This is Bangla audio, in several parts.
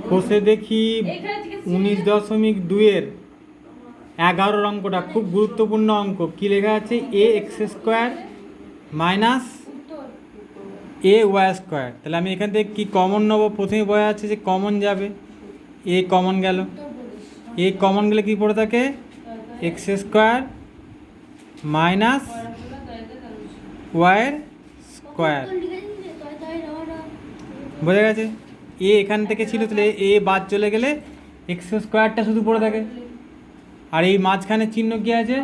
কষে দেখি 19.2-এর 11 অঙ্কটা খুব গুরুত্বপূর্ণ অঙ্ক। কি লেখা আছে? এ x square minus A Y square. তাহলে আমি এখান থেকে কি কমন নেবো? প্রথমে বলা আছে যে কমন যাবে, এ কমন গেল। এ কমন গেলে কি পড়ে থাকে? এক্স স্কোয়ার মাইনাস ওয়াইয়ের স্কোয়ার। বোঝা গেছে? এ এখান থেকে ছিল, তাহলে এ বাদ চলে গেলে এক্স স্কোয়ারটা শুধু পড়ে থাকে। আর এই মাঝখানে চিহ্ন কি আছে?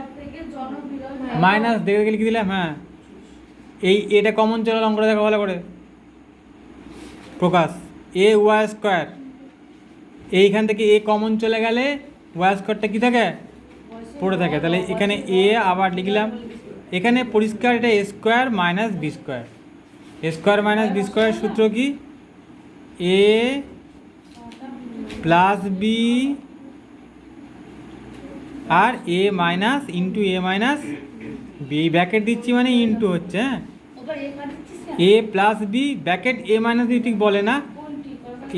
মাইনাস। দেখে গেলে কি দিলাম? হ্যাঁ, এই এটা কমন চলে গেল। অঙ্কটা দেখো ভালো করে। প্রকাশ এ ওয়াই স্কোয়ার, এইখান থেকে এ কমন চলে গেলে ওয়াই স্কোয়ারটা কী থাকে? পড়ে থাকে। তাহলে এখানে এ আবার লিখলাম। এখানে পরিষ্কার এটা এ স্কোয়ার মাইনাস বি স্কোয়ার। এ স্কোয়ার মাইনাস বি স্কোয়ারের সূত্র কি? এ প্লাস বি আর এ মাইনাস ইন্টু এ মাইনাস বি। ব্যাকেট দিচ্ছি মানে ইন্টু হচ্ছে। হ্যাঁ, এ প্লাস বি ব্যাকেট এ মাইনাস বি ঠিক বলে না,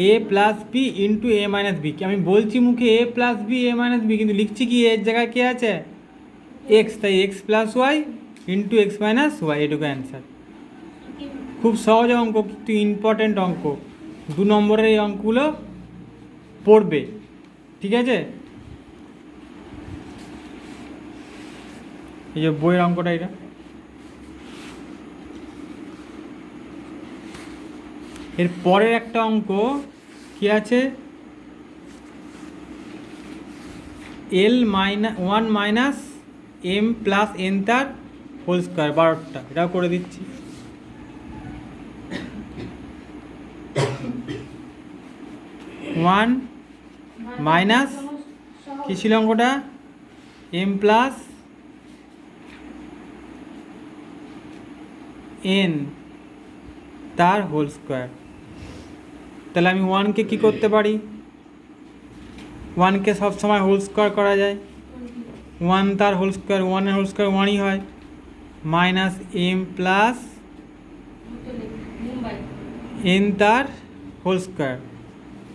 এ প্লাস বি ইন্টু এ মাইনাস বি। আমি বলছি মুখে এ plus B A minus B, কিন্তু লিখছি কি এর জায়গায় কে আছে? এক্স। তাই x plus Y into x minus Y, এটুকু অ্যান্সার। খুব সহজ অঙ্ক, কিন্তু ইম্পর্টেন্ট অঙ্ক। 2 নম্বরের এই অঙ্কগুলো পড়বে, ঠিক আছে? এই যে বইয়ের অঙ্কটা এটা। এর পরের একটা অঙ্ক কি আছে? L minus 1 minus M plus N তার হোল স্কোয়ার। 12টা এটাও করে দিচ্ছি। ওয়ান মাইনাস কী ছিল অঙ্কটা? এম প্লাস এন তার হোল স্কোয়ার। তাহলে আমি 1কে কী করতে পারি? 1কে সবসময় হোল স্কোয়ার করা যায়। 1 তার হোল স্কোয়ার, 1-এর হোল স্কোয়ার 1ই হয়। মাইনাস এম প্লাস এন তার হোল স্কোয়ার।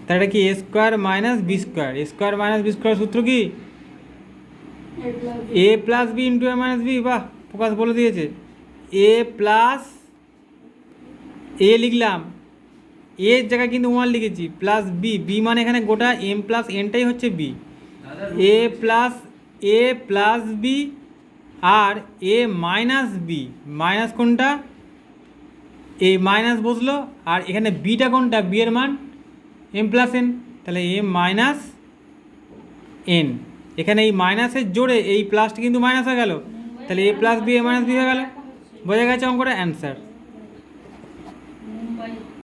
তাহলে কি এ স্কোয়ার মাইনাস বি স্কোয়ার। এ স্কোয়ার মাইনাস বি স্কোয়ার সূত্র কি? এ প্লাস বি ইন্টু এ মাইনাস বি। বাহ, প্রকাশ বলে দিয়েছে। এ প্লাস এ লিখলাম, এর জায়গায় কিন্তু 1 লিখেছি, প্লাস বি। বি মানে এখানে গোটা এম প্লাস এনটাই হচ্ছে বি। এ প্লাস বি আর এ মাইনাস বি। মাইনাস কোনটা? এ মাইনাস বসলো। আর এখানে বিটা কোনটা? বি এর মান এম প্লাস এন। তাহলে এম মাইনাস এন। এখানে এই মাইনাসের জোরে এই প্লাসটা কিন্তু মাইনাস হয়ে গেল। তাহলে এ plus B A minus B হয়ে গেল। বোঝা গেছে অঙ্কটা? অ্যান্সার।